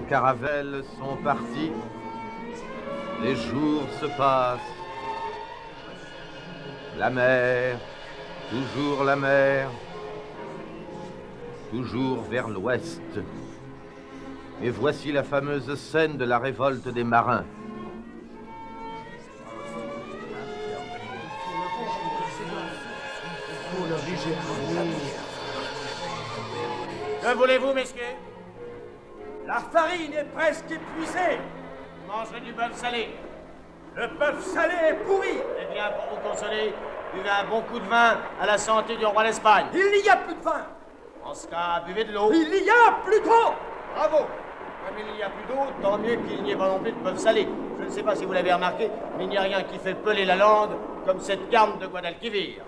caravelles sont parties, les jours se passent. La mer, toujours la mer, toujours vers l'ouest. Et voici la fameuse scène de la révolte des marins. Que voulez-vous, messieurs? La farine est presque épuisée. Vous mangerez du bœuf salé. Le bœuf salé est pourri. Eh bien, pour vous consoler, buvez un bon coup de vin à la santé du roi d'Espagne. Il n'y a plus de vin. En ce cas, buvez de l'eau. Il y a plus d'eau. Bravo. Comme il n'y a plus d'eau, tant mieux qu'il n'y ait pas non plus de bœuf salé. Je ne sais pas si vous l'avez remarqué, mais il n'y a rien qui fait peler la langue comme cette garde de Guadalquivir.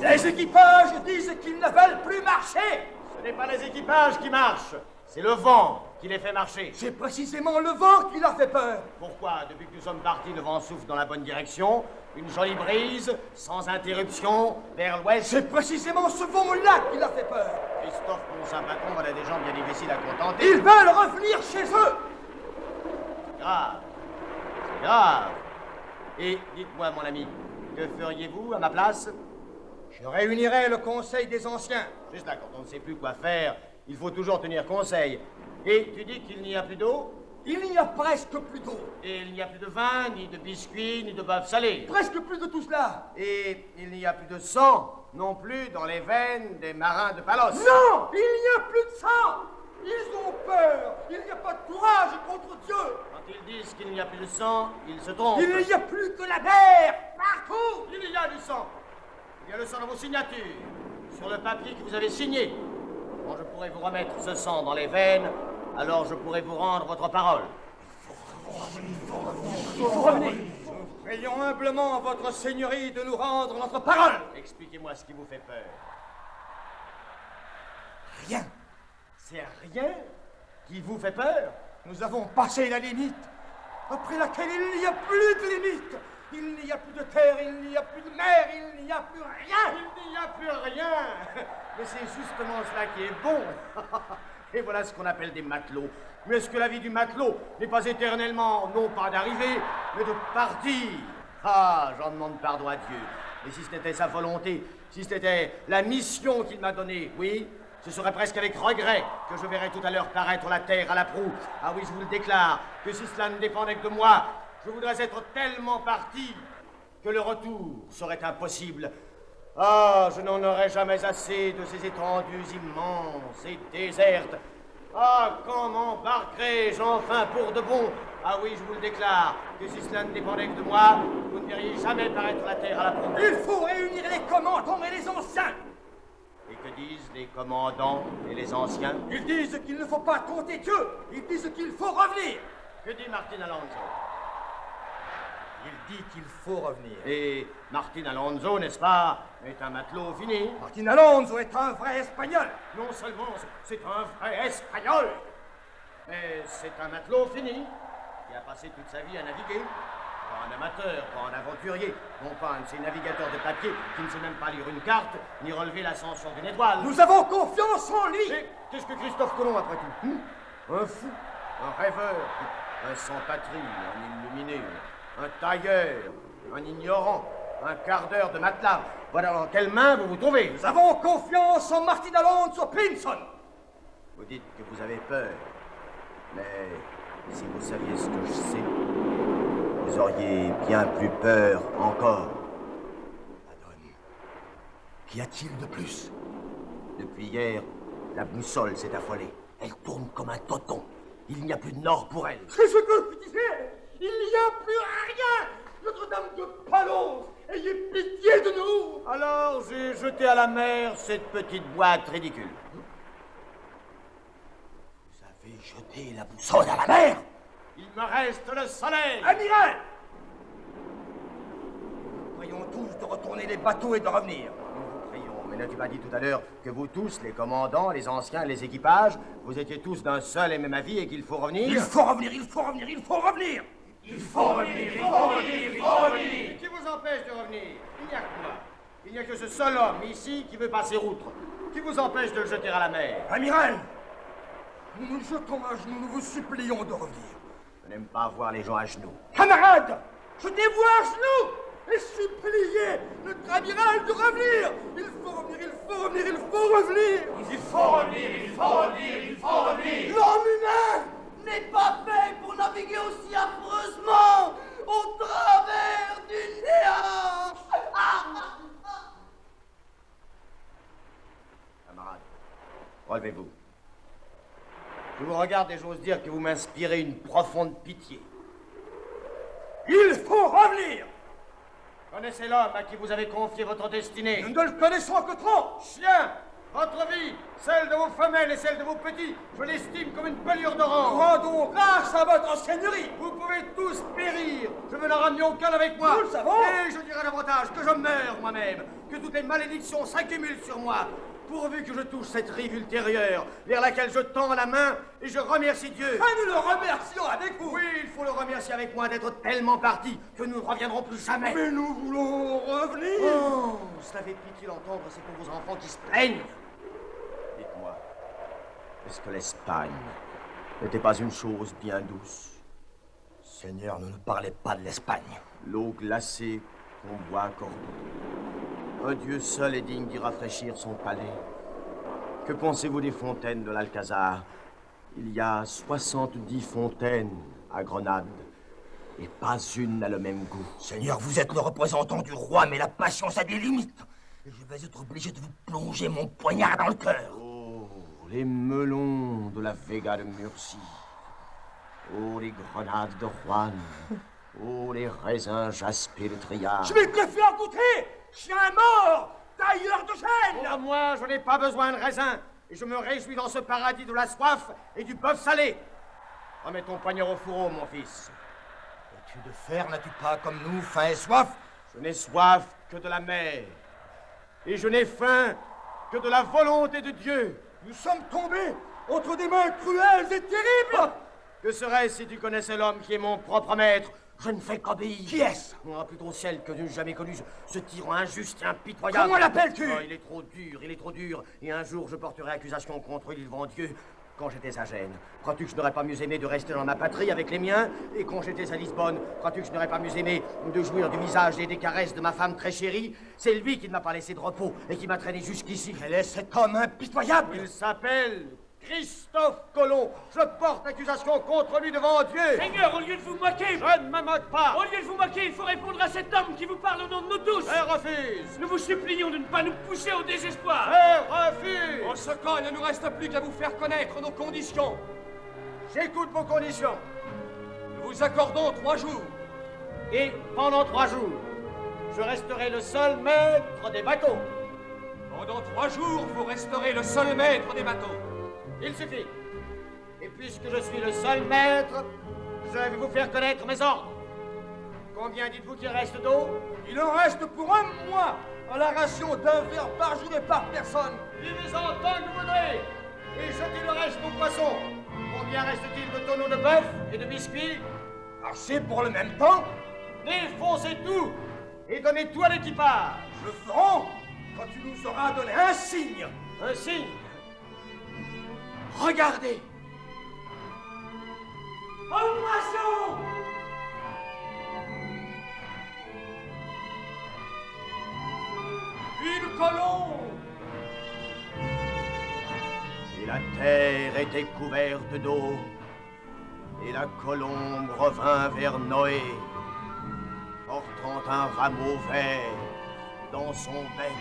Les équipages disent qu'ils ne veulent plus marcher. Ce n'est pas les équipages qui marchent, c'est le vent qui les fait marcher. C'est précisément le vent qui leur fait peur. Pourquoi, depuis que nous sommes partis, le vent souffle dans la bonne direction, une jolie brise, sans interruption, vers l'ouest. C'est précisément ce vent-là qui leur fait peur. Christophe, mon saint patron, voilà des gens bien difficiles à contenter. Ils veulent revenir chez eux. C'est grave, c'est grave. Et dites-moi, mon ami, que feriez-vous à ma place? Je réunirai le conseil des anciens. Juste là, quand on ne sait plus quoi faire, il faut toujours tenir conseil. Et tu dis qu'il n'y a plus d'eau? Il n'y a presque plus d'eau. Et il n'y a plus de vin, ni de biscuits, ni de bœuf salé. Presque plus de tout cela. Et il n'y a plus de sang non plus dans les veines des marins de Palos. Non, il n'y a plus de sang. Ils ont peur. Il n'y a pas de courage contre Dieu. Quand ils disent qu'il n'y a plus de sang, ils se trompent. Il n'y a plus que la mer partout. Il y a du sang. Il y a le sang dans vos signatures, sur le papier que vous avez signé. Quand je pourrai vous remettre ce sang dans les veines, alors je pourrai vous rendre votre parole. Il faut revenir. Nous prions humblement votre seigneurie de nous rendre notre parole. Expliquez-moi ce qui vous fait peur. Rien. C'est rien qui vous fait peur? Nous avons passé la limite, après laquelle il n'y a plus de limite. Il n'y a plus de terre, il n'y a plus de mer, il n'y a plus rien. Il n'y a plus rien. Mais c'est justement cela qui est bon. Et voilà ce qu'on appelle des matelots. Mais est-ce que la vie du matelot n'est pas éternellement, non pas d'arriver, mais de partir? Ah, j'en demande pardon à Dieu. Et si c'était sa volonté, si c'était la mission qu'il m'a donnée, oui, ce serait presque avec regret que je verrais tout à l'heure paraître la terre à la proue. Ah oui, je vous le déclare, que si cela ne dépendait que de moi, je voudrais être tellement parti que le retour serait impossible. Ah, je n'en aurais jamais assez de ces étendues immenses et désertes. Ah, quand m'embarquerai-je enfin pour de bon? Ah oui, je vous le déclare, que si cela ne dépendait que de moi, vous ne verriez jamais paraître la terre à la proue. Il faut réunir les commandants et les anciens. Et que disent les commandants et les anciens? Ils disent qu'il ne faut pas compter Dieu. Ils disent qu'il faut revenir. Que dit Martin Alonso? Il dit qu'il faut revenir. Et Martin Alonso, n'est-ce pas, est un matelot fini? Martin Alonso est un vrai Espagnol. Non seulement c'est un vrai Espagnol, mais c'est un matelot fini qui a passé toute sa vie à naviguer. Pas un amateur, pas un aventurier, non pas un de ces navigateurs de papier qui ne sait même pas lire une carte, ni relever l'ascension d'une étoile. Nous avons confiance en lui. Qu'est-ce que Christophe Colomb, après tout? Un fou, un rêveur, un sans-patrie, un illuminé, un tailleur, un ignorant, un quart d'heure de matelas. Voilà dans quelle main vous vous trouvez? Nous avons confiance en Martin Alonso Pinson. Vous dites que vous avez peur, mais si vous saviez ce que je sais, vous auriez bien plus peur encore. Madame, qu'y a-t-il de plus? Depuis hier, la boussole s'est affolée. Elle tourne comme un toton. Il n'y a plus de nord pour elle. C'est ce que je disais. Il n'y a plus rien. Notre-Dame de Palos, ayez pitié de nous. Alors j'ai jeté à la mer cette petite boîte ridicule. Vous avez jeté la boussole à la mer? Il me reste le soleil. Amiral! Nous prions tous de retourner les bateaux et de revenir. Nous vous prions, mais n'as-tu pas dit tout à l'heure que vous tous, les commandants, les anciens, les équipages, vous étiez tous d'un seul et même avis et qu'il faut revenir? Il faut revenir, il faut revenir, il faut revenir. Il faut revenir, il faut revenir, il faut revenir. Qui vous empêche de revenir? Il n'y a que moi. Il n'y a que ce seul homme ici qui veut passer outre. Qui vous empêche de le jeter à la mer? Amiral, Nous nous jetons à genoux, nous vous supplions de revenir. Je n'aime pas voir les gens à genoux. Camarades, jetez-vous à genoux et suppliez notre amiral de revenir. Il faut revenir, il faut revenir, il faut revenir. Il faut revenir, il faut revenir, il faut revenir. L'homme humain n'est pas fait pour naviguer aussi affreusement au travers du néant. Camarades, relevez-vous. Je vous regarde et j'ose dire que vous m'inspirez une profonde pitié. Il faut revenir. Connaissez l'homme à qui vous avez confié votre destinée. Nous ne le connaissons que trop. Chien, votre vie, celle de vos femelles et celle de vos petits, je l'estime comme une pelure d'orange. Rendons grâce à votre seigneurie. Vous pouvez tous périr. Je ne n'en ramener aucun avec moi. Nous le savons. Et je dirais davantage que je meurs moi-même, que toutes les malédictions s'accumulent sur moi, pourvu que je touche cette rive ultérieure, vers laquelle je tends la main et je remercie Dieu. Ah, nous le remercions avec vous. Oui, il faut le remercier avec moi d'être tellement parti que nous ne reviendrons plus jamais. Mais nous voulons revenir. Oh, cela fait pitié d'entendre, c'est pour vos enfants qui se plaignent. Dites-moi, est-ce que l'Espagne n'était pas une chose bien douce? Seigneur, ne nous parlez pas de l'Espagne. L'eau glacée qu'on boit à Cordoue. Un Dieu seul est digne d'y rafraîchir son palais. Que pensez-vous des fontaines de l'Alcazar? Il y a 70 fontaines à Grenade, et pas une n'a le même goût. Seigneur, vous êtes le représentant du roi, mais la patience a des limites. Je vais être obligé de vous plonger mon poignard dans le cœur. Oh, les melons de la Vega de Murcie. Oh, les grenades de Juan. Oh, les raisins jaspés de Triard. Je vais te le faire goûter. Chien mort, tailleur de gêne. Pour moi, je n'ai pas besoin de raisins. Et je me réjouis dans ce paradis de la soif et du bœuf salé. Remets ton poignard au fourreau, mon fils. Es-tu de fer, n'as-tu pas, comme nous, faim et soif? Je n'ai soif que de la mer. Et je n'ai faim que de la volonté de Dieu. Nous sommes tombés entre des mains cruelles et terribles. Que serait-ce si tu connaissais l'homme qui est mon propre maître? Je ne fais qu'obéir. Qui est-ce? Plutôt celle que n'eus jamais connue, ce tyran injuste et impitoyable. Comment l'appelles-tu? Oh, il est trop dur, il est trop dur. Et un jour, je porterai accusation contre lui devant Dieu. Quand j'étais à Gênes, crois-tu que je n'aurais pas mieux aimé de rester dans ma patrie avec les miens? Et quand j'étais à Lisbonne, crois-tu que je n'aurais pas mieux aimé de jouir du visage et des caresses de ma femme très chérie? C'est lui qui ne m'a pas laissé de repos et qui m'a traîné jusqu'ici. Quel est cet homme impitoyable? Il s'appelle Christophe Colomb. Je porte accusation contre lui devant Dieu. Seigneur, au lieu de vous moquer, Je ne me moque pas. au lieu de vous moquer, il faut répondre à cet homme qui vous parle au nom de nous tous. Je refuse. Nous vous supplions de ne pas nous pousser au désespoir. Je refuse. En ce cas, il ne nous reste plus qu'à vous faire connaître nos conditions. J'écoute vos conditions. Nous vous accordons 3 jours. Et pendant 3 jours, je resterai le seul maître des bateaux. Pendant 3 jours, vous resterez le seul maître des bateaux. Il suffit. Et puisque je suis le seul maître, je vais vous faire connaître mes ordres. Combien dites-vous qu'il reste d'eau? Il en reste pour un mois, à la ration d'un verre par jour et par personne. Vivez-en tant que vous voudrez. Et jetez le reste aux poissons. Combien reste-t-il de tonneaux de bœuf et de biscuits? Assez pour le même temps. Défoncez tout et donnez tout à l'équipage. Le ferons quand tu nous auras donné un signe. Un signe. Regardez. Au poisson! Une colombe. Et la terre était couverte d'eau. Et la colombe revint vers Noé, portant un rameau vert dans son bec.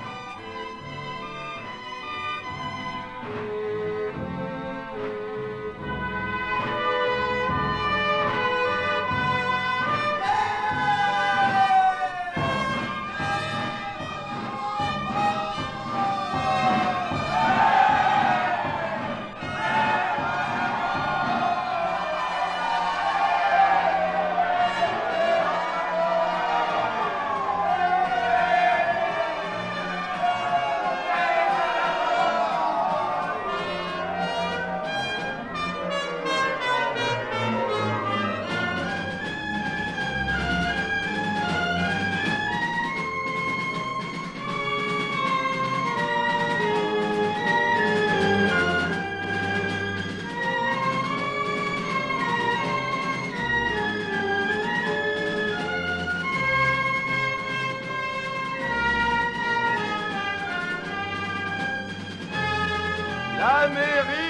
l'Amérique.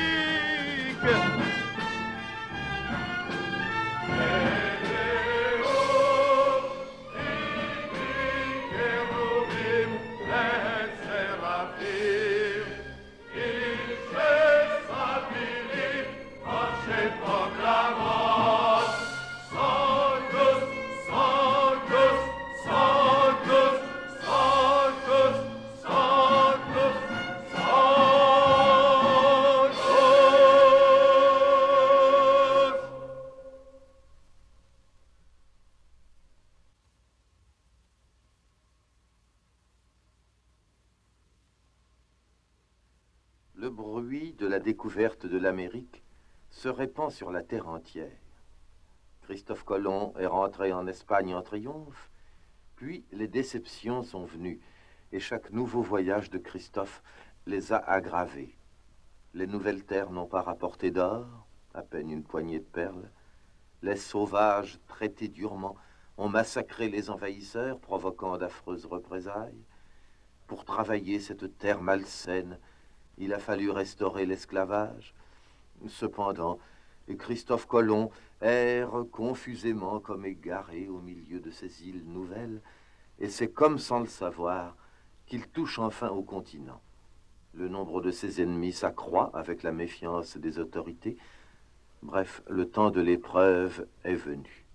Le bruit de la découverte de l'Amérique se répand sur la terre entière. Christophe Colomb est rentré en Espagne en triomphe, puis les déceptions sont venues, et chaque nouveau voyage de Christophe les a aggravées. Les nouvelles terres n'ont pas rapporté d'or, à peine une poignée de perles. Les sauvages, traités durement, ont massacré les envahisseurs, provoquant d'affreuses représailles. Pour travailler cette terre malsaine, il a fallu restaurer l'esclavage. Cependant, Christophe Colomb erre confusément comme égaré au milieu de ces îles nouvelles, et c'est comme sans le savoir qu'il touche enfin au continent. Le nombre de ses ennemis s'accroît avec la méfiance des autorités. Bref, le temps de l'épreuve est venu.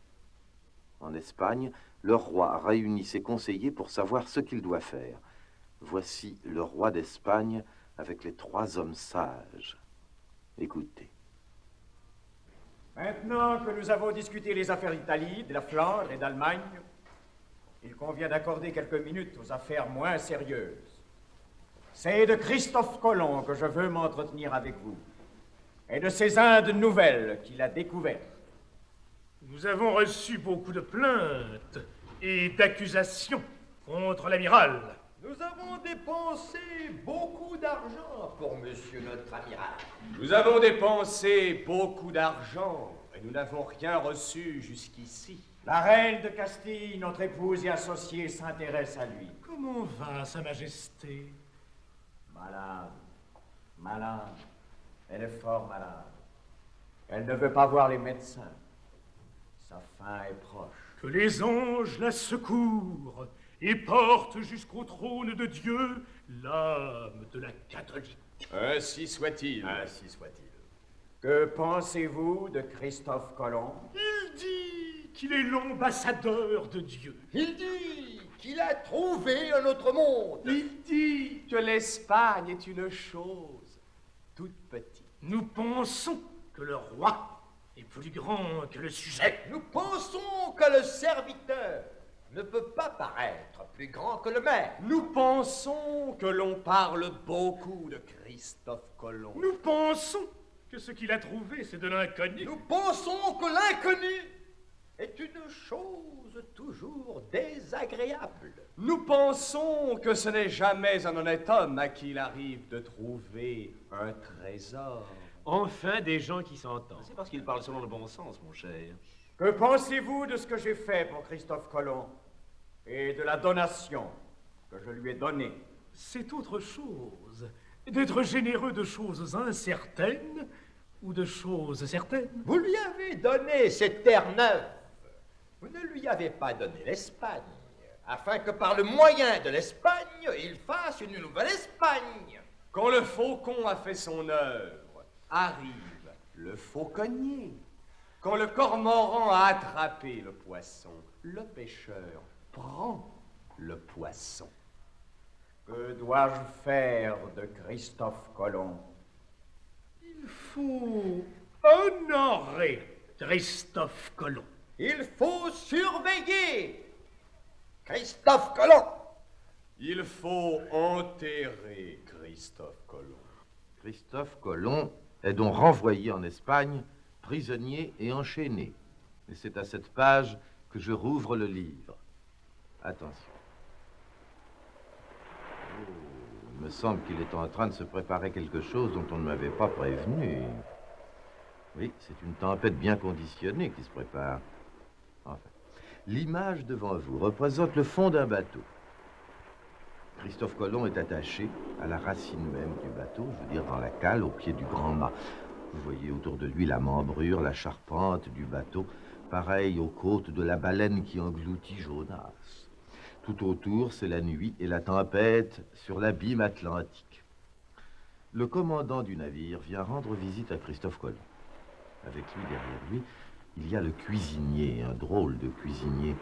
En Espagne, le roi réunit ses conseillers pour savoir ce qu'il doit faire. Voici le roi d'Espagne avec les 3 hommes sages. Écoutez. Maintenant que nous avons discuté les affaires d'Italie, de la Flandre et d'Allemagne, il convient d'accorder quelques minutes aux affaires moins sérieuses. C'est de Christophe Colomb que je veux m'entretenir avec vous, et de ces Indes nouvelles qu'il a découvertes. Nous avons reçu beaucoup de plaintes et d'accusations contre l'amiral. Nous avons dépensé beaucoup d'argent pour monsieur notre amiral. Nous avons dépensé beaucoup d'argent et nous n'avons rien reçu jusqu'ici. La reine de Castille, notre épouse et associée, s'intéresse à lui. Comment va, Sa Majesté? Malade, malade. Elle est fort malade. Elle ne veut pas voir les médecins. Sa fin est proche. Que les anges la secourent et portent jusqu'au trône de Dieu l'âme de la catholique. Ainsi soit-il. Ainsi soit-il. Que pensez-vous de Christophe Colomb? Il dit qu'il est l'ambassadeur de Dieu. Il dit qu'il a trouvé un autre monde. Il dit que l'Espagne est une chose toute petite. Nous pensons que le roi est plus grand que le sujet. Nous pensons que le serviteur ne peut pas paraître plus grand que le maire. Nous pensons que l'on parle beaucoup de Christophe Colomb. Nous pensons que ce qu'il a trouvé, c'est de l'inconnu. Nous pensons que l'inconnu est une chose toujours désagréable. Nous pensons que ce n'est jamais un honnête homme à qui il arrive de trouver un trésor. Enfin, des gens qui s'entendent. C'est parce qu'ils parlent selon le bon sens, mon cher. Que pensez-vous de ce que j'ai fait pour Christophe Colomb et de la donation que je lui ai donnée? C'est autre chose d'être généreux de choses incertaines ou de choses certaines. Vous lui avez donné cette terre neuve. Vous ne lui avez pas donné l'Espagne, afin que par le moyen de l'Espagne, il fasse une nouvelle Espagne. Quand le faucon a fait son œuvre, arrive le fauconnier. Quand le cormoran a attrapé le poisson, le pêcheur prend le poisson. Que dois-je faire de Christophe Colomb? Il faut honorer Christophe Colomb. Il faut surveiller Christophe Colomb. Il faut enterrer Christophe Colomb. Christophe Colomb est donc renvoyé en Espagne, prisonnier et enchaîné. Et c'est à cette page que je rouvre le livre. Attention. Oh, il me semble qu'il est en train de se préparer quelque chose dont on ne m'avait pas prévenu. Oui, c'est une tempête bien conditionnée qui se prépare. Enfin, l'image devant vous représente le fond d'un bateau. Christophe Colomb est attaché à la racine même du bateau, je veux dire dans la cale, au pied du grand mât. Vous voyez autour de lui la membrure, la charpente du bateau, pareil aux côtes de la baleine qui engloutit Jonas. Tout autour, c'est la nuit et la tempête sur l'abîme atlantique. Le commandant du navire vient rendre visite à Christophe Colomb. Avec lui, derrière lui, il y a le cuisinier, un drôle de cuisinier.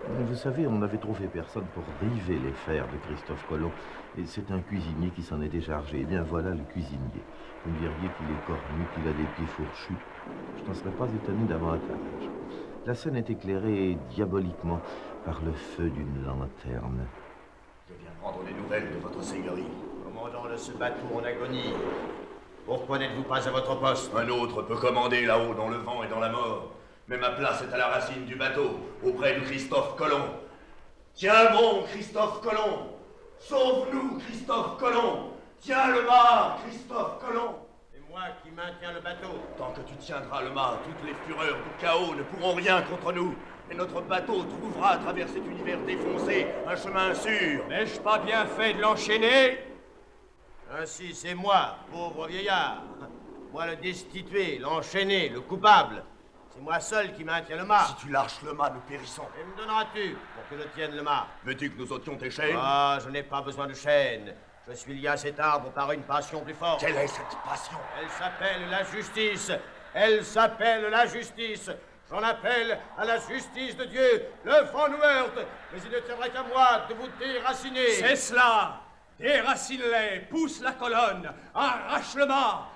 Vous savez, on n'avait trouvé personne pour river les fers de Christophe Colomb. Et c'est un cuisinier qui s'en est déchargé. Eh bien, voilà le cuisinier. Vous me diriez qu'il est cornu, qu'il a des pieds fourchus. Je n'en serais pas étonné davantage. La scène est éclairée diaboliquement par le feu d'une lanterne. Je viens prendre des nouvelles de votre seigneurie. Commandant de ce bateau en agonie, pourquoi n'êtes-vous pas à votre poste? Un autre peut commander là-haut dans le vent et dans la mort. Mais ma place est à la racine du bateau, auprès de Christophe Colomb. Tiens bon, Christophe Colomb! Sauve-nous, Christophe Colomb! Tiens le mât, Christophe Colomb! C'est moi qui maintiens le bateau. Tant que tu tiendras le mât, toutes les fureurs du chaos ne pourront rien contre nous. Et notre bateau trouvera à travers cet univers défoncé un chemin sûr. N'ai-je pas bien fait de l'enchaîner? Ainsi, c'est moi, pauvre vieillard. Moi le destitué, l'enchaîné, le coupable. C'est moi seul qui maintiens le mât. Si tu lâches le mât, nous périssons. Et me donneras-tu pour que je tienne le mât? Veux-tu que nous ôtions tes chaînes? Ah, je n'ai pas besoin de chaînes. Je suis lié à cet arbre par une passion plus forte. Quelle est cette passion? Elle s'appelle la justice. Elle s'appelle la justice. J'en appelle à la justice de Dieu. Le vent nous heurte, mais il ne tiendrait qu'à moi de vous déraciner. C'est cela. Déracine-les, pousse la colonne, arrache le mât,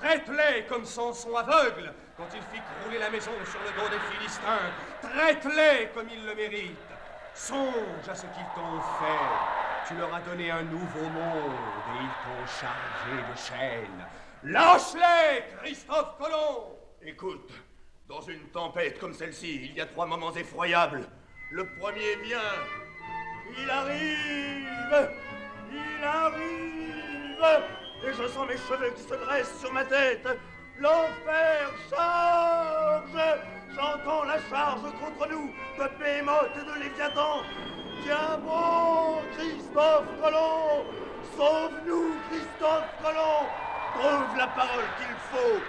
traite-les comme Samson aveugle quand il fit crouler la maison sur le dos des Philistins. Traite-les comme ils le méritent. Songe à ce qu'ils t'ont fait. Tu leur as donné un nouveau monde et ils t'ont chargé de chaînes. Lâche-les, Christophe Colomb! Écoute, dans une tempête comme celle-ci, il y a 3 moments effroyables. Le premier vient. Il arrive! Il arrive! Et je sens mes cheveux qui se dressent sur ma tête. L'enfer charge! J'entends la charge contre nous de Béhémoth et de Léviathan. Tiens bon, Christophe Colomb! Sauve-nous, Christophe Colomb! Trouve la parole qu'il faut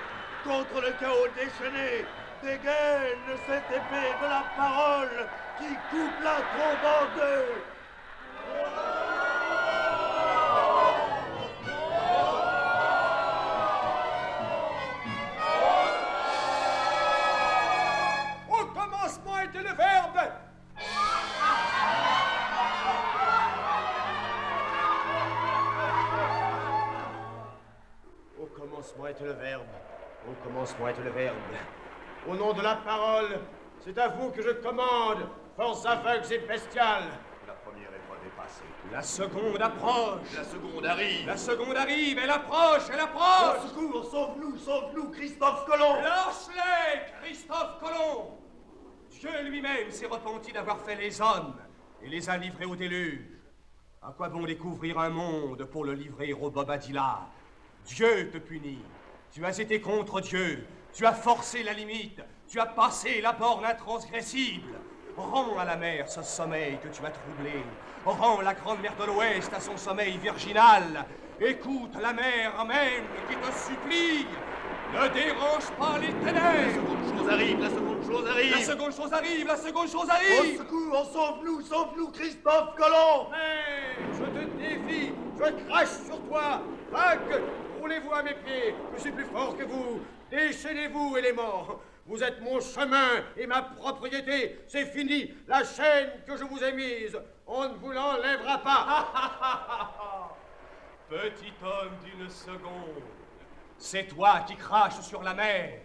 contre le chaos déchaîné. Dégaine cette épée de la parole qui coupe la trombe en deux. Au commencement était le Verbe. Au commencement était le Verbe. Au commencement était le Verbe. Au nom de la parole, c'est à vous que je commande, forces aveugles et bestiales. La première épreuve est passée. La seconde approche. La seconde arrive. La seconde arrive, elle approche, elle approche. Au secours, sauve-nous, sauve-nous, Christophe Colomb! Lâche-les, Christophe Colomb. Dieu lui-même s'est repenti d'avoir fait les hommes et les a livrés au déluge. À quoi bon découvrir un monde pour le livrer au Bobadilla? Dieu te punit. Tu as été contre Dieu. Tu as forcé la limite. Tu as passé la borne intransgressible. Rends à la mer ce sommeil que tu as troublé. Rends la grande mer de l'Ouest à son sommeil virginal. Écoute la mer même qui te supplie. Ne dérange pas les ténèbres. La seconde chose arrive, la seconde chose arrive. La seconde chose arrive, la seconde chose arrive. Au secours, sauve-nous, sauve-nous, Christophe Colomb! Mais je te défie, je crache sur toi. Vague, roulez-vous à mes pieds, je suis plus fort que vous. Déchaînez-vous, éléments. Vous êtes mon chemin et ma propriété. C'est fini, la chaîne que je vous ai mise. On ne vous l'enlèvera pas. Petit homme d'une seconde, c'est toi qui craches sur la mer.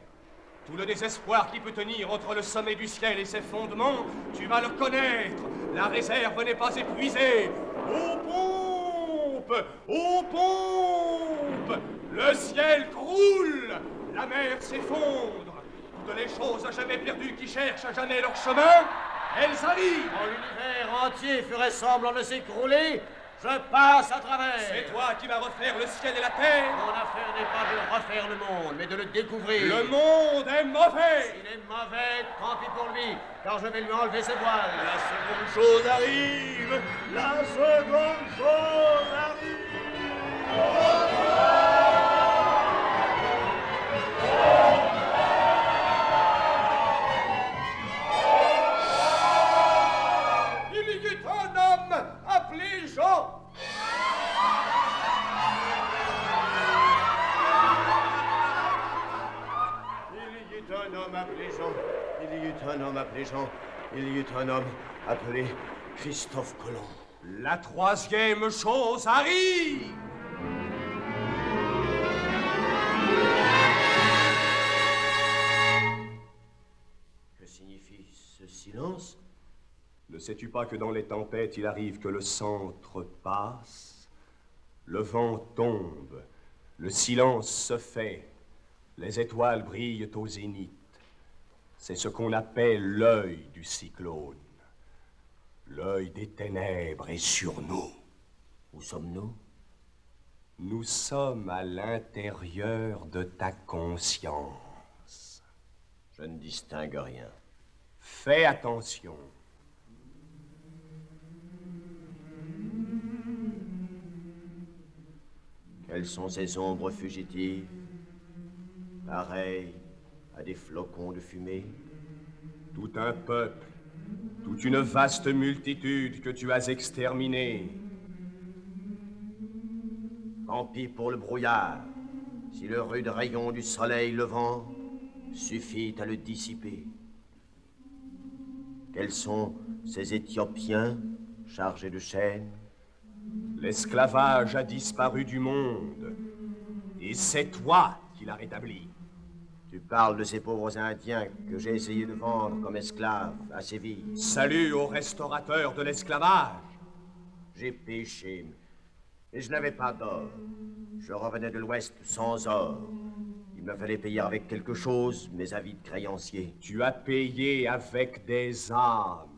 Tout le désespoir qui peut tenir entre le sommet du ciel et ses fondements, tu vas le connaître. La réserve n'est pas épuisée. Aux pompes! Aux pompes! Le ciel croule! La mer s'effondre. Toutes les choses à jamais perdues qui cherchent à jamais leur chemin, elles arrivent. Quand l'univers entier ferait semblant de s'écrouler, je passe à travers. C'est toi qui vas refaire le ciel et la terre. Mon affaire n'est pas de refaire le monde, mais de le découvrir. Le monde est mauvais. Il est mauvais, tant pis pour lui, car je vais lui enlever ses voiles. La seconde chose arrive. La seconde chose arrive. Il y eut un homme appelé Jean. Il y eut un homme appelé Jean. Il y eut un homme appelé Jean. Il y eut un homme appelé Christophe Colomb. La troisième chose arrive. Que signifie ce silence? Ne sais-tu pas que dans les tempêtes, il arrive que le centre passe, le vent tombe, le silence se fait, les étoiles brillent au zénith. C'est ce qu'on appelle l'œil du cyclone. L'œil des ténèbres est sur nous. Où sommes-nous? Nous sommes à l'intérieur de ta conscience. Je ne distingue rien. Fais attention. Quelles sont ces ombres fugitives? Pareilles à des flocons de fumée? Tout un peuple, toute une vaste multitude que tu as exterminée. Tant pis pour le brouillard, si le rude rayon du soleil levant suffit à le dissiper. Quels sont ces Éthiopiens chargés de chaînes? L'esclavage a disparu du monde, et c'est toi qui l'as rétabli. Tu parles de ces pauvres Indiens que j'ai essayé de vendre comme esclaves à Séville. Salut aux restaurateurs de l'esclavage. J'ai péché, et je n'avais pas d'or. Je revenais de l'Ouest sans or. Il me fallait payer avec quelque chose mes avides créanciers. Tu as payé avec des âmes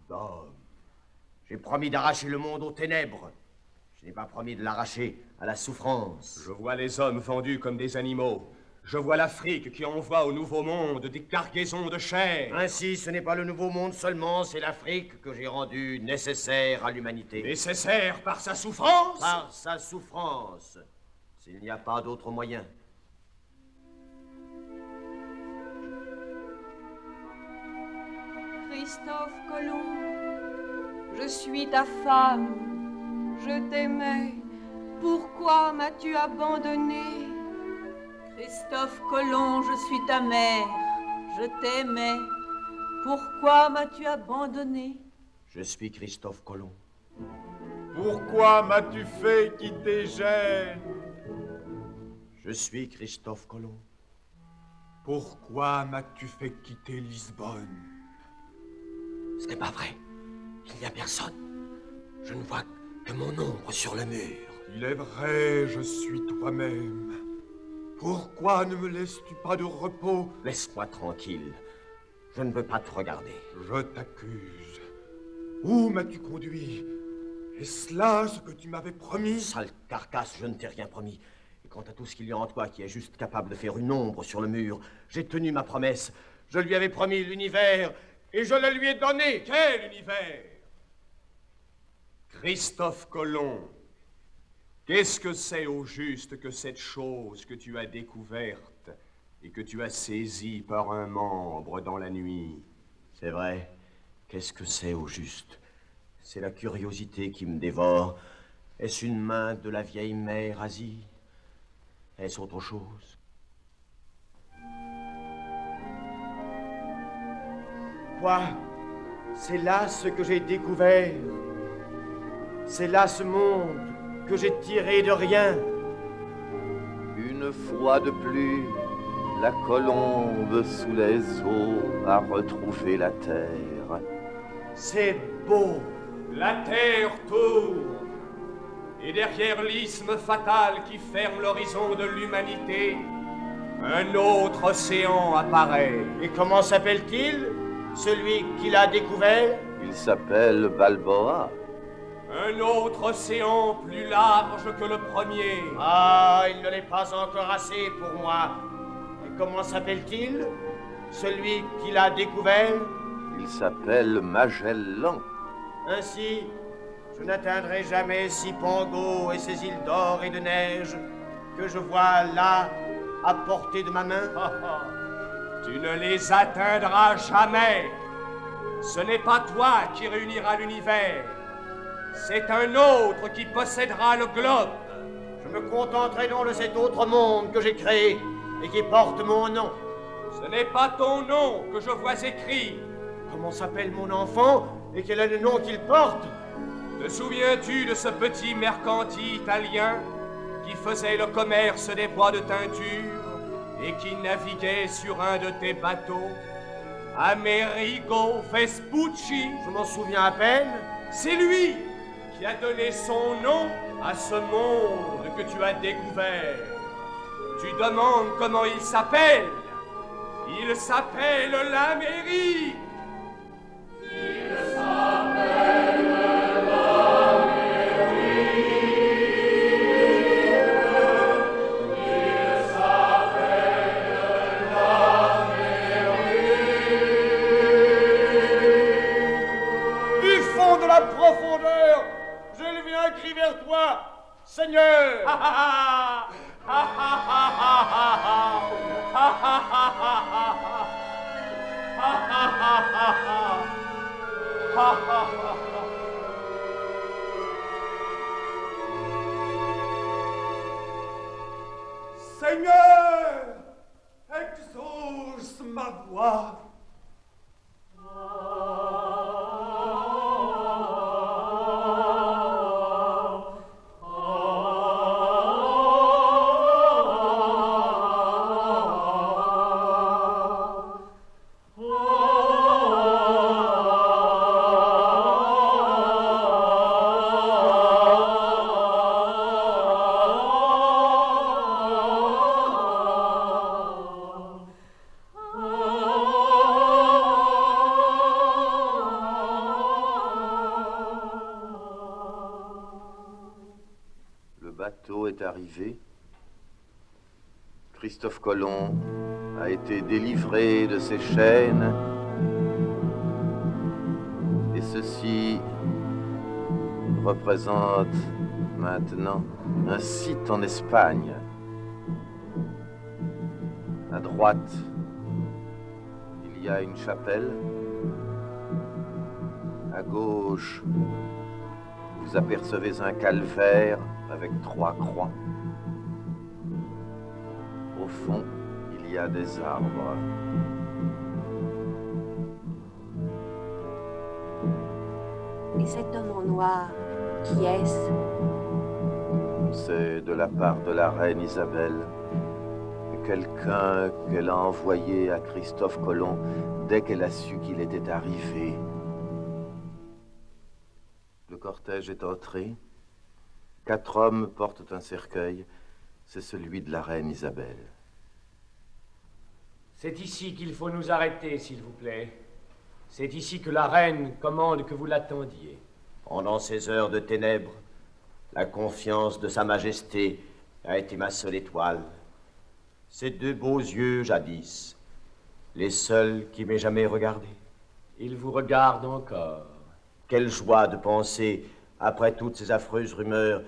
d'hommes. J'ai promis d'arracher le monde aux ténèbres. Je n'ai pas promis de l'arracher à la souffrance. Je vois les hommes vendus comme des animaux. Je vois l'Afrique qui envoie au Nouveau Monde des cargaisons de chair. Ainsi, ce n'est pas le Nouveau Monde seulement, c'est l'Afrique que j'ai rendue nécessaire à l'humanité. Nécessaire par sa souffrance? Par sa souffrance, s'il n'y a pas d'autre moyen. Christophe Colomb, je suis ta femme, je t'aimais, pourquoi m'as-tu abandonné? Christophe Colomb, je suis ta mère, je t'aimais, pourquoi m'as-tu abandonné? Je suis Christophe Colomb. Pourquoi m'as-tu fait quitter Gênes? Je suis Christophe Colomb. Pourquoi m'as-tu fait quitter Lisbonne? Ce n'est pas vrai. Il n'y a personne. Je ne vois que mon ombre sur le mur. Il est vrai, je suis toi-même. Pourquoi ne me laisses-tu pas de repos? Laisse-moi tranquille. Je ne veux pas te regarder. Je t'accuse. Où m'as-tu conduit? Est-ce là ce que tu m'avais promis? Sale carcasse, je ne t'ai rien promis. Et quant à tout ce qu'il y a en toi qui est juste capable de faire une ombre sur le mur, j'ai tenu ma promesse. Je lui avais promis l'univers et je le lui ai donné. Quel univers? Christophe Colomb, qu'est-ce que c'est au juste que cette chose que tu as découverte et que tu as saisie par un membre dans la nuit? C'est vrai. Qu'est-ce que c'est au juste? C'est la curiosité qui me dévore. Est-ce une main de la vieille mère Asie? Est-ce autre chose? Quoi? C'est là ce que j'ai découvert. C'est là ce monde que j'ai tiré de rien. Une fois de plus, la colombe sous les eaux a retrouvé la terre. C'est beau. La terre tourne, et derrière l'isthme fatal qui ferme l'horizon de l'humanité, un autre océan apparaît. Et comment s'appelle-t-il? Celui qui l'a découvert? Il s'appelle Balboa. Un autre océan plus large que le premier. Ah, il ne l'est pas encore assez pour moi. Et comment s'appelle-t-il? Celui qui l'a découvert? Il s'appelle Magellan. Ainsi, Je n'atteindrai jamais Cipango et ses îles d'or et de neige que je vois là, à portée de ma main. Tu ne les atteindras jamais. Ce n'est pas toi qui réuniras l'univers. C'est un autre qui possédera le globe. Je me contenterai donc de cet autre monde que j'ai créé et qui porte mon nom. Ce n'est pas ton nom que je vois écrit. Comment s'appelle mon enfant et quel est le nom qu'il porte? Te souviens-tu de ce petit mercanti italien qui faisait le commerce des bois de teinture et qui naviguait sur un de tes bateaux, Amerigo Vespucci? Je m'en souviens à peine. C'est lui qui a donné son nom à ce monde que tu as découvert. Tu demandes comment il s'appelle? Il s'appelle l'Amérique. Il s'appelle la profondeur, je viens crier vers toi, Seigneur. Seigneur, exauce ma voix. Arrivé, Christophe Colomb a été délivré de ses chaînes et ceci représente maintenant un site en Espagne. À droite, il y a une chapelle. À gauche, vous apercevez un calvaire avec 3 croix. Au fond, il y a des arbres. Et cet homme en noir, qui est-ce? C'est de la part de la reine Isabelle, quelqu'un qu'elle a envoyé à Christophe Colomb dès qu'elle a su qu'il était arrivé. Le cortège est entré. 4 hommes portent un cercueil. C'est celui de la reine Isabelle. C'est ici qu'il faut nous arrêter, s'il vous plaît. C'est ici que la reine commande que vous l'attendiez. Pendant ces heures de ténèbres, la confiance de Sa Majesté a été ma seule étoile. Ces 2 beaux yeux, jadis, les seuls qui m'aient jamais regardé. Ils vous regardent encore. Quelle joie de penser, après toutes ces affreuses rumeurs,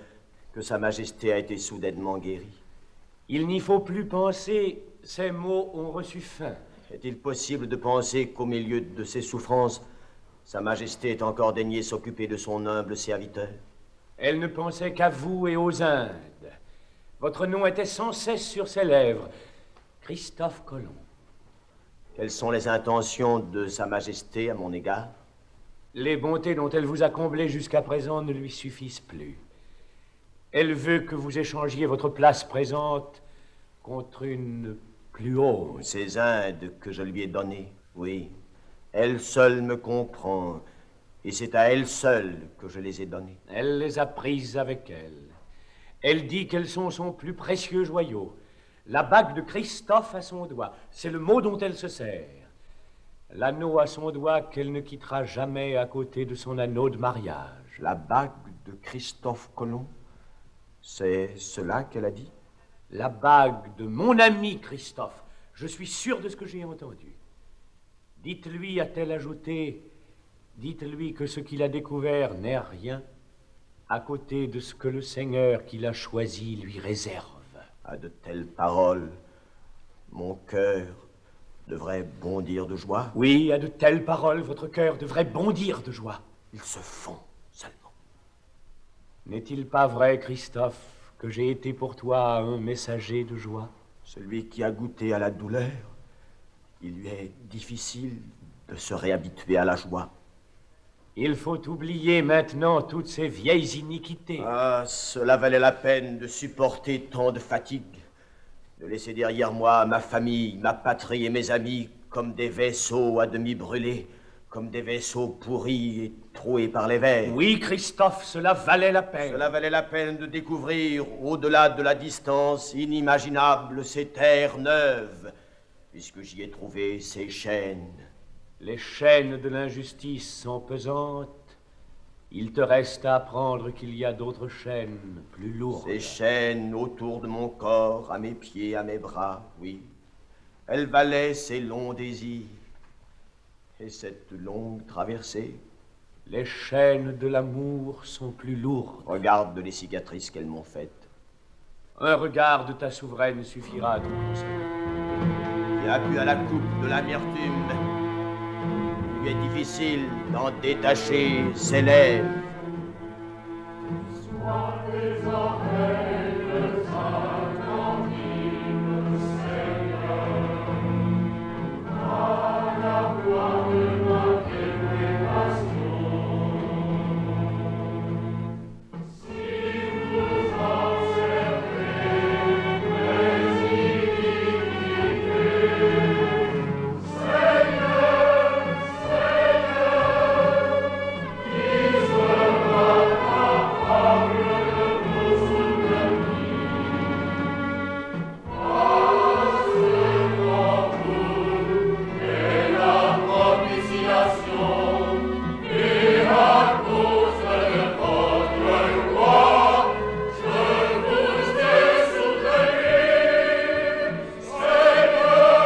que Sa Majesté a été soudainement guérie. Il n'y faut plus penser, ces mots ont reçu fin. Est-il possible de penser qu'au milieu de ces souffrances, Sa Majesté ait encore daigné s'occuper de son humble serviteur? Elle ne pensait qu'à vous et aux Indes. Votre nom était sans cesse sur ses lèvres. Christophe Colomb. Quelles sont les intentions de Sa Majesté à mon égard? Les bontés dont elle vous a comblé jusqu'à présent ne lui suffisent plus. Elle veut que vous échangiez votre place présente contre une plus haute. Ces Indes que je lui ai données, oui. Elle seule me comprend, et c'est à elle seule que je les ai données. Elle les a prises avec elle. Elle dit qu'elles sont son plus précieux joyau. La bague de Christophe à son doigt, c'est le mot dont elle se sert. L'anneau à son doigt qu'elle ne quittera jamais à côté de son anneau de mariage. La bague de Christophe Colomb? C'est cela qu'elle a dit? La bague de mon ami Christophe. Je suis sûr de ce que j'ai entendu. Dites-lui, a-t-elle ajouté, dites-lui que ce qu'il a découvert n'est rien à côté de ce que le Seigneur qui l'a choisi lui réserve. À de telles paroles, mon cœur devrait bondir de joie. Oui, à de telles paroles, votre cœur devrait bondir de joie. Ils se font seulement. N'est-il pas vrai, Christophe, que j'ai été pour toi un messager de joie? Celui qui a goûté à la douleur, il lui est difficile de se réhabituer à la joie. Il faut oublier maintenant toutes ces vieilles iniquités. Ah, cela valait la peine de supporter tant de fatigue, de laisser derrière moi ma famille, ma patrie et mes amis comme des vaisseaux à demi brûlés, comme des vaisseaux pourris et troués par les vers. Oui, Christophe, cela valait la peine. Cela valait la peine de découvrir, au-delà de la distance inimaginable, ces terres neuves, puisque j'y ai trouvé ces chaînes. Les chaînes de l'injustice sont pesantes. Il te reste à apprendre qu'il y a d'autres chaînes plus lourdes. Ces chaînes autour de mon corps, à mes pieds, à mes bras, oui. Elles valaient ces longs désirs. Et cette longue traversée. Les chaînes de l'amour sont plus lourdes. Regarde les cicatrices qu'elles m'ont faites. Un regard de ta souveraine suffira à te consoler. Qui a bu à la coupe de l'amertume. Il lui est difficile d'en détacher ses lèvres. Sois tes oreilles attentives, Seigneur, à la voix de ma délévation. Si vous observez mes iniquités, Seigneur, qui sera capable de vous soutenir? Passe-moi vous et la propitiation, et à cause de votre loi, je vous ai soutenu, Seigneur.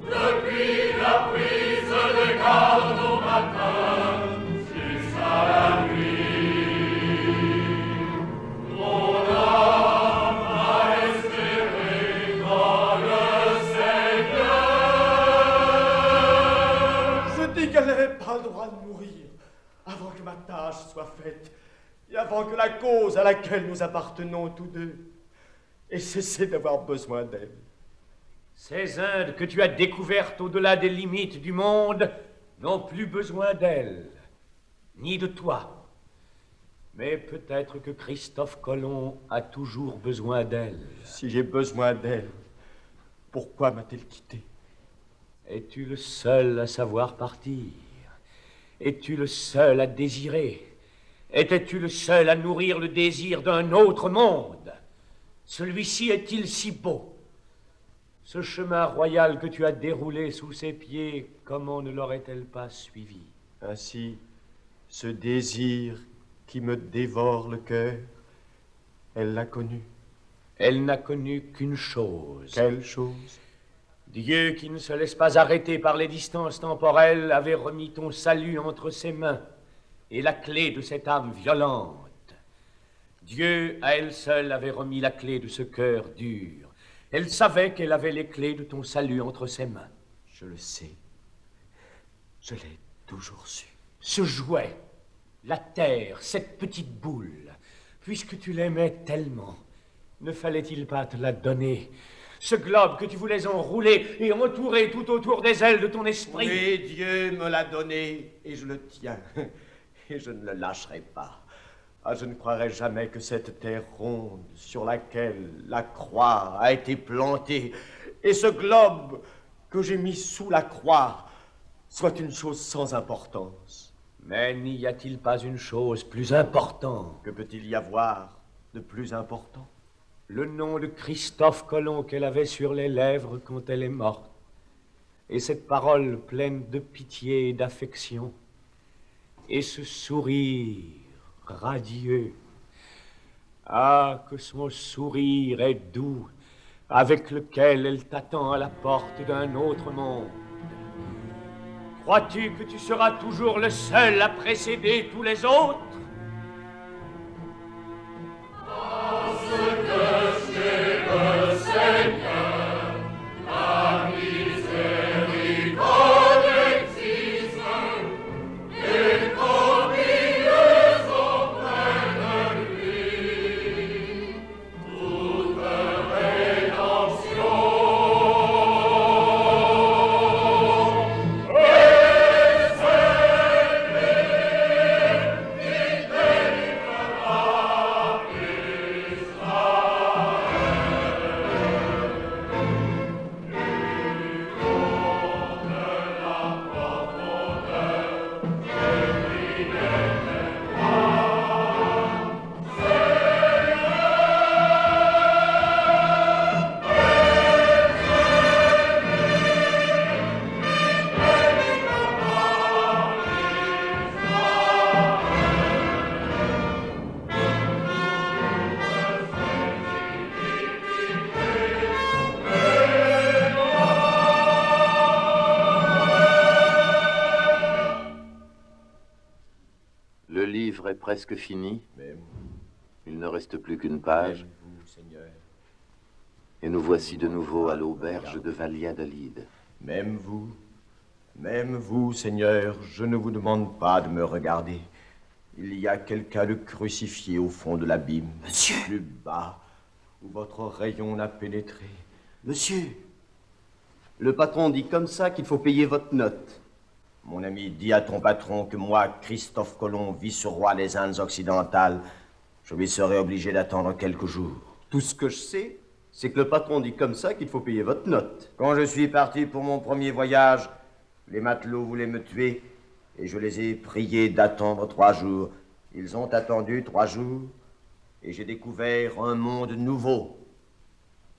Depuis la prise de garde au matin jusqu'à la nuit, mon âme a espéré dans le Seigneur. Je dis qu'elle n'avait pas le droit de mourir avant que ma tâche soit faite et avant que la cause à laquelle nous appartenons tous deux ait cessé d'avoir besoin d'elle. Ces Indes que tu as découvertes au-delà des limites du monde n'ont plus besoin d'elle, ni de toi. Mais peut-être que Christophe Colomb a toujours besoin d'elle. Si j'ai besoin d'elle, pourquoi m'a-t-elle quitté? Es-tu le seul à savoir partir? Es-tu le seul à désirer? Étais-tu le seul à nourrir le désir d'un autre monde? Celui-ci est-il si beau? Ce chemin royal que tu as déroulé sous ses pieds, comment ne l'aurait-elle pas suivi? Ainsi, ce désir qui me dévore le cœur, elle l'a connu. Elle n'a connu qu'une chose. Quelle chose? Dieu, qui ne se laisse pas arrêter par les distances temporelles, avait remis ton salut entre ses mains et la clé de cette âme violente. Dieu, à elle seule, avait remis la clé de ce cœur dur. Elle savait qu'elle avait les clés de ton salut entre ses mains. Je le sais. Je l'ai toujours su. Ce jouet, la terre, cette petite boule, puisque tu l'aimais tellement, ne fallait-il pas te la donner? Ce globe que tu voulais enrouler et entourer tout autour des ailes de ton esprit. Oui, Dieu me l'a donné et je le tiens. Et je ne le lâcherai pas. Ah, je ne croirais jamais que cette terre ronde sur laquelle la croix a été plantée et ce globe que j'ai mis sous la croix soit une chose sans importance. Mais n'y a-t-il pas une chose plus importante? Que peut-il y avoir de plus important? Le nom de Christophe Colomb qu'elle avait sur les lèvres quand elle est morte. et cette parole pleine de pitié et d'affection, et ce sourire radieux. Ah, que son sourire est doux, avec lequel elle t'attend à la porte d'un autre monde. Crois-tu que tu seras toujours le seul à précéder tous les autres? Parce que chez le Seigneur, la miséricorde existe, et copieuse auprès de lui, toute rédemption. Le livre est presque fini. Même, Il ne reste plus qu'une page. même vous, Seigneur, Et nous voici de nouveau à l'auberge de Valladolid. même vous, Seigneur, je ne vous demande pas de me regarder. Il y a quelqu'un de crucifié au fond de l'abîme. Monsieur. Plus bas, où votre rayon n'a pénétré. Monsieur, le patron dit comme ça qu'il faut payer votre note. Mon ami, dis à ton patron que moi, Christophe Colomb, vice-roi des Indes occidentales, je lui serai obligé d'attendre quelques jours. Tout ce que je sais, c'est que le patron dit comme ça qu'il faut payer votre note. Quand je suis parti pour mon premier voyage, les matelots voulaient me tuer et je les ai priés d'attendre 3 jours. Ils ont attendu 3 jours et j'ai découvert un monde nouveau.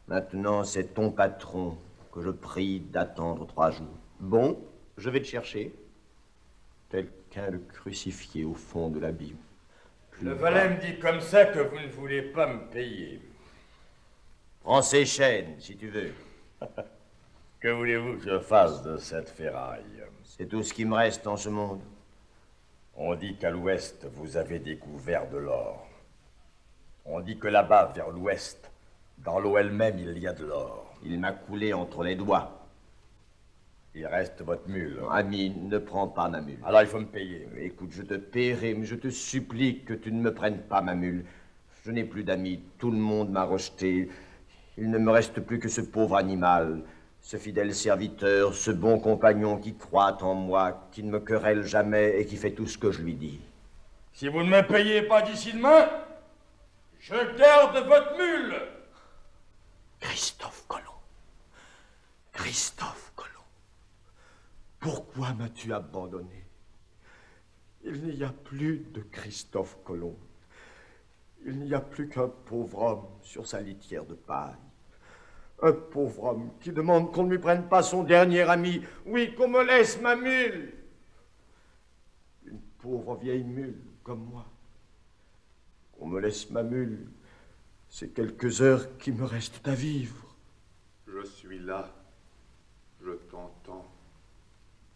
Maintenant, c'est ton patron que je prie d'attendre 3 jours. Bon, je vais te chercher. Quelqu'un de crucifié au fond de l'abîme. Le valet me dit comme ça que vous ne voulez pas me payer. Prends ces chaînes, si tu veux. Que voulez-vous que je fasse de cette ferraille? C'est tout ce qui me reste en ce monde. On dit qu'à l'ouest, vous avez découvert de l'or. On dit que là-bas, vers l'ouest, dans l'eau elle-même, il y a de l'or. Il m'a coulé entre les doigts. Il reste votre mule. Ami, ne prends pas ma mule. Alors il faut me payer. Écoute, je te paierai, mais je te supplie que tu ne me prennes pas ma mule. Je n'ai plus d'amis, tout le monde m'a rejeté. Il ne me reste plus que ce pauvre animal, ce fidèle serviteur, ce bon compagnon qui croit en moi, qui ne me querelle jamais et qui fait tout ce que je lui dis. Si vous ne me payez pas d'ici demain, je garde votre mule. Christophe Colomb. Christophe Colomb. Pourquoi m'as-tu abandonné? Il n'y a plus de Christophe Colomb. Il n'y a plus qu'un pauvre homme sur sa litière de paille. Un pauvre homme qui demande qu'on ne lui prenne pas son dernier ami. Oui, qu'on me laisse ma mule. Une pauvre vieille mule comme moi. Qu'on me laisse ma mule. C'est quelques heures qui me restent à vivre. Je suis là. Je t'entends.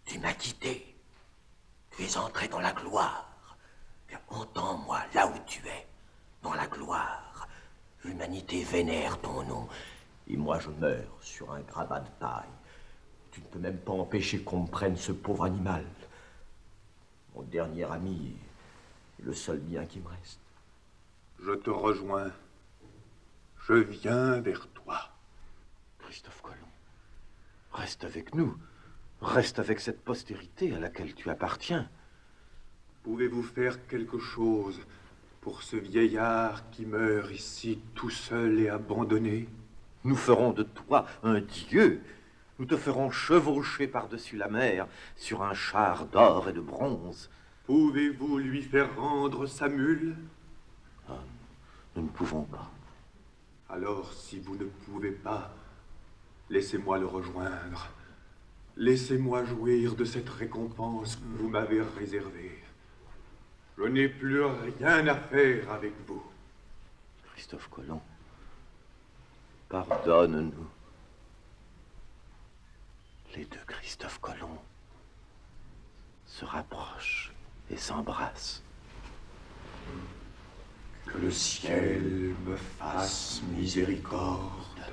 Tu m'as quitté. Tu es entré dans la gloire. Bien, entends-moi là où tu es, dans la gloire. L'humanité vénère ton nom. Et moi, je meurs sur un grabat de paille. Tu ne peux même pas empêcher qu'on me prenne ce pauvre animal. Mon dernier ami est le seul bien qui me reste. Je te rejoins. Je viens vers toi. Christophe Colomb, reste avec nous. Reste avec cette postérité à laquelle tu appartiens. Pouvez-vous faire quelque chose pour ce vieillard qui meurt ici tout seul et abandonné? Nous ferons de toi un dieu. Nous te ferons chevaucher par-dessus la mer sur un char d'or et de bronze. Pouvez-vous lui faire rendre sa mule? Ah, nous ne pouvons pas. Alors, si vous ne pouvez pas, laissez-moi le rejoindre. Laissez-moi jouir de cette récompense que vous m'avez réservée. Je n'ai plus rien à faire avec vous. Christophe Colomb, pardonne-nous. Les deux Christophe Colomb se rapprochent et s'embrassent. Que le ciel me fasse miséricorde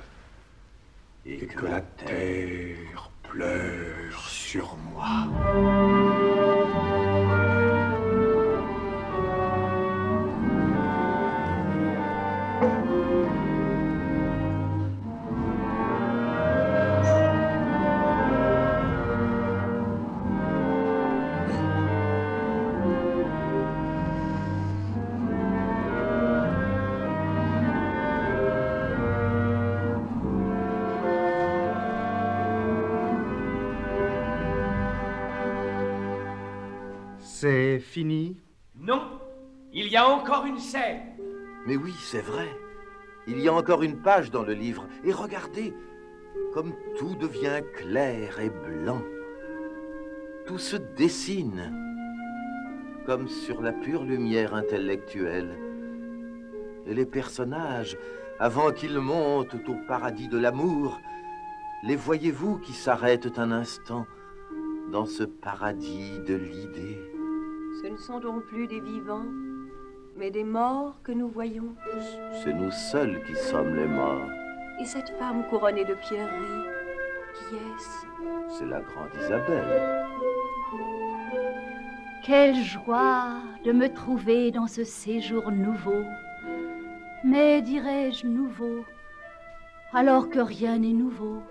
et que la terre pleure sur moi. C'est fini? Non, il y a encore une scène. Mais oui, c'est vrai. Il y a encore une page dans le livre. Et regardez, comme tout devient clair et blanc. Tout se dessine, comme sur la pure lumière intellectuelle. Et les personnages, avant qu'ils montent au paradis de l'amour, les voyez-vous qui s'arrêtent un instant dans ce paradis de l'idée? Ce ne sont donc plus des vivants, mais des morts que nous voyons. C'est nous seuls qui sommes les morts. Et cette femme couronnée de pierreries, qui est-ce? C'est la grande Isabelle. Quelle joie de me trouver dans ce séjour nouveau. Mais dirais-je nouveau, alors que rien n'est nouveau,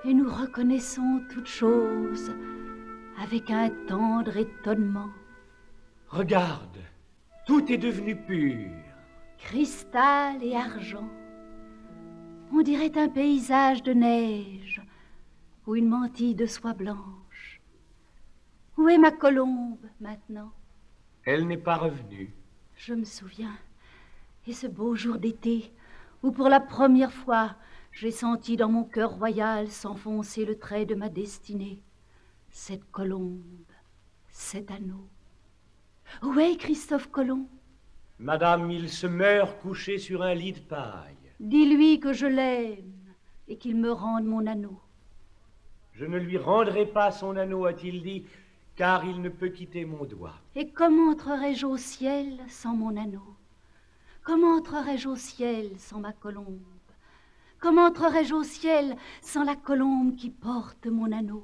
et nous reconnaissons toutes choses avec un tendre étonnement. Regarde, tout est devenu pur. Cristal et argent. On dirait un paysage de neige ou une mantille de soie blanche. Où est ma colombe maintenant? Elle n'est pas revenue. Je me souviens. Et ce beau jour d'été où pour la première fois j'ai senti dans mon cœur royal s'enfoncer le trait de ma destinée. Cette colombe, cet anneau. Où est Christophe Colomb? Madame, il se meurt couché sur un lit de paille. Dis-lui que je l'aime et qu'il me rende mon anneau. Je ne lui rendrai pas son anneau, a-t-il dit, car il ne peut quitter mon doigt. Et comment entrerai-je au ciel sans mon anneau? Comment entrerai-je au ciel sans ma colombe? Comment entrerai-je au ciel sans la colombe qui porte mon anneau?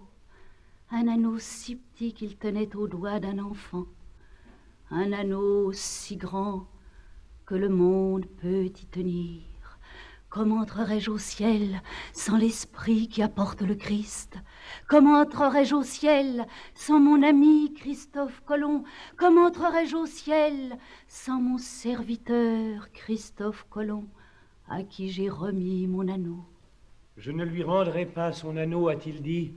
Un anneau si petit qu'il tenait au doigt d'un enfant. Un anneau si grand que le monde peut y tenir. Comment entrerai-je au ciel sans l'esprit qui apporte le Christ? Comment entrerai-je au ciel sans mon ami Christophe Colomb? Comment entrerai-je au ciel sans mon serviteur Christophe Colomb, à qui j'ai remis mon anneau? Je ne lui rendrai pas son anneau, a-t-il dit,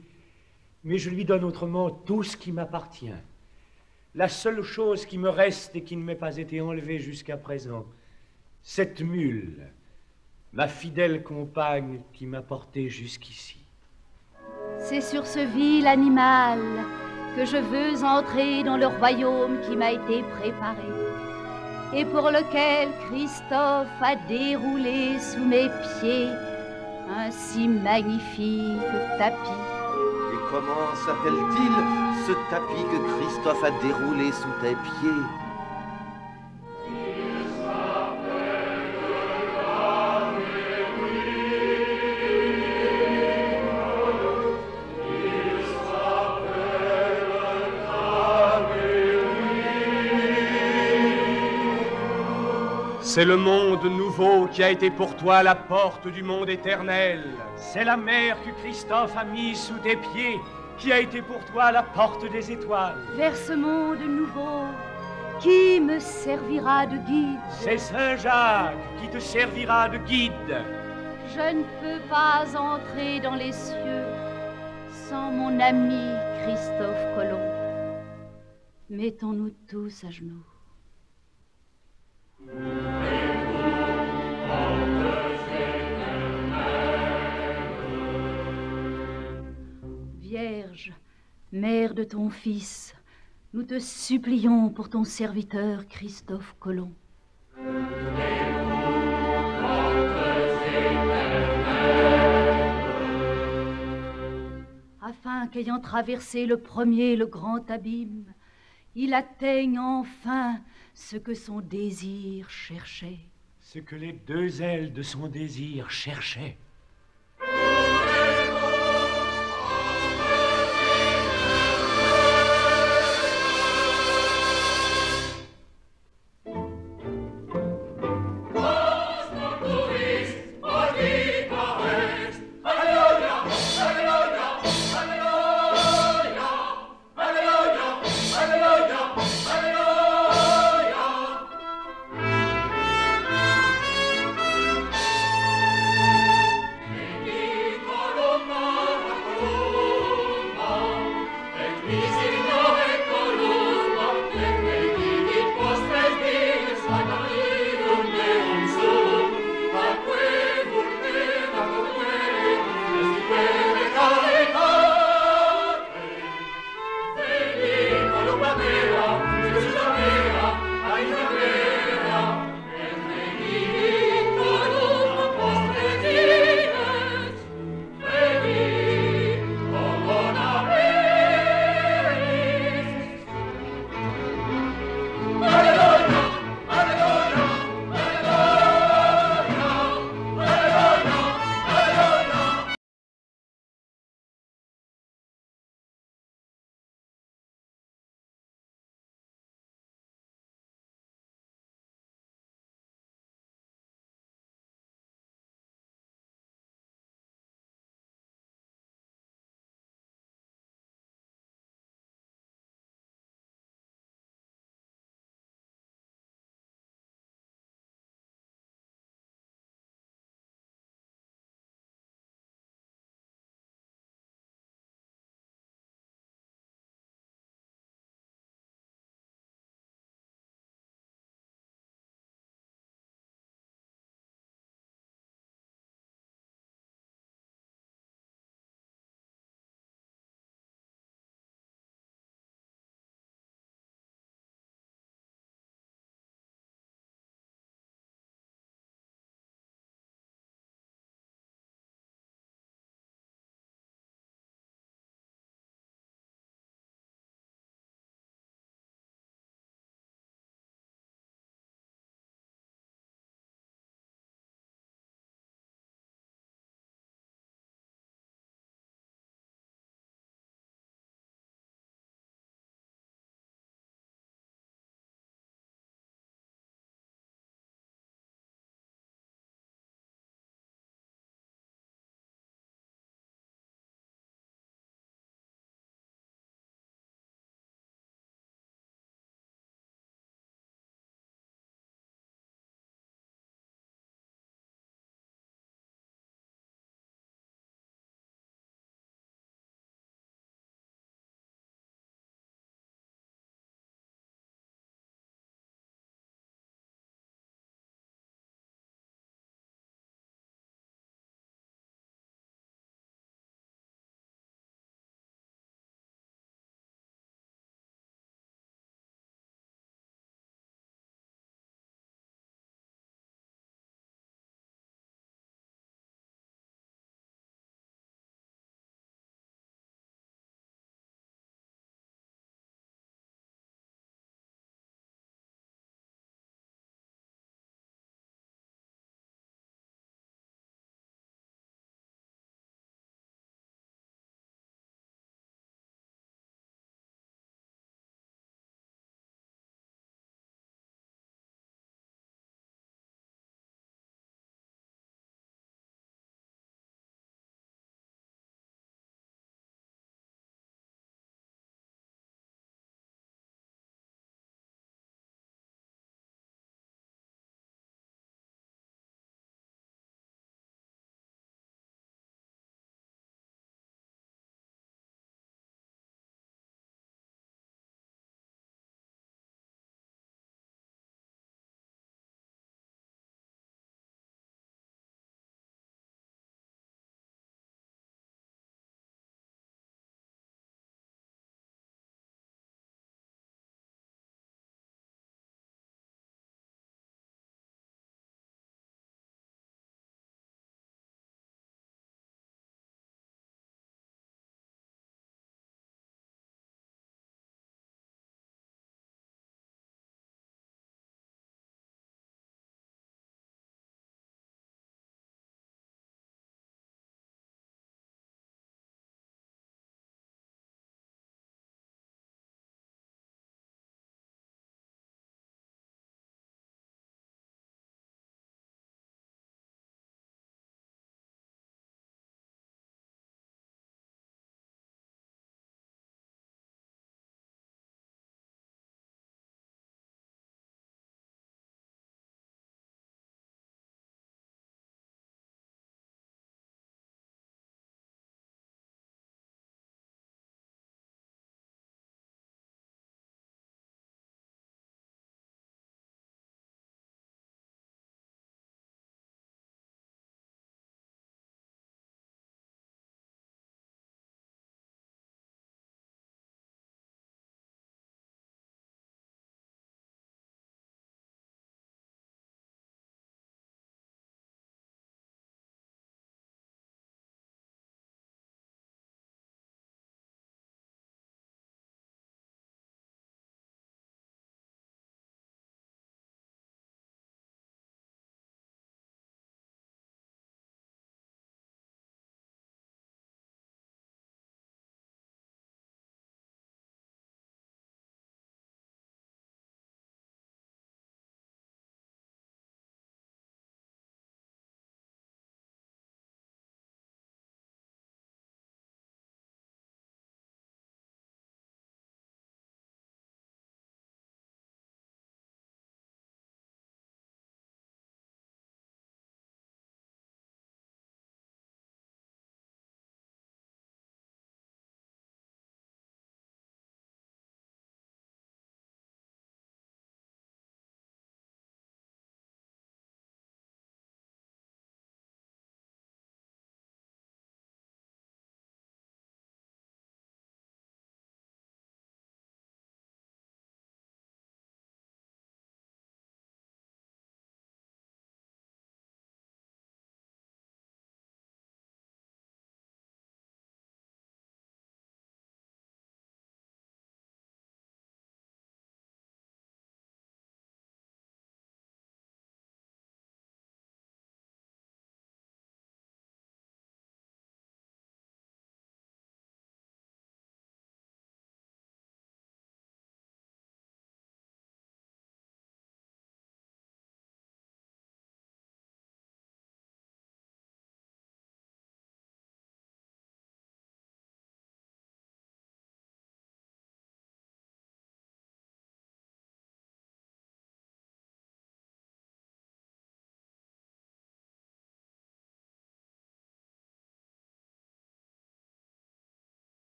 mais je lui donne autrement tout ce qui m'appartient. La seule chose qui me reste et qui ne m'ait pas été enlevée jusqu'à présent, cette mule, ma fidèle compagne qui m'a porté jusqu'ici. C'est sur ce vil animal que je veux entrer dans le royaume qui m'a été préparé et pour lequel Christophe a déroulé sous mes pieds un si magnifique tapis. Et comment s'appelle-t-il, ce tapis que Christophe a déroulé sous tes pieds? C'est le monde nouveau qui a été pour toi la porte du monde éternel. C'est la mer que Christophe a mise sous tes pieds qui a été pour toi la porte des étoiles. Vers ce monde nouveau, qui me servira de guide? C'est Saint Jacques qui te servira de guide. Je ne peux pas entrer dans les cieux sans mon ami Christophe Colomb. Mettons-nous tous à genoux. Mère de ton Fils, nous te supplions pour ton serviteur Christophe Colomb. Afin qu'ayant traversé le premier le grand abîme, il atteigne enfin ce que son désir cherchait. Ce que les deux ailes de son désir cherchaient.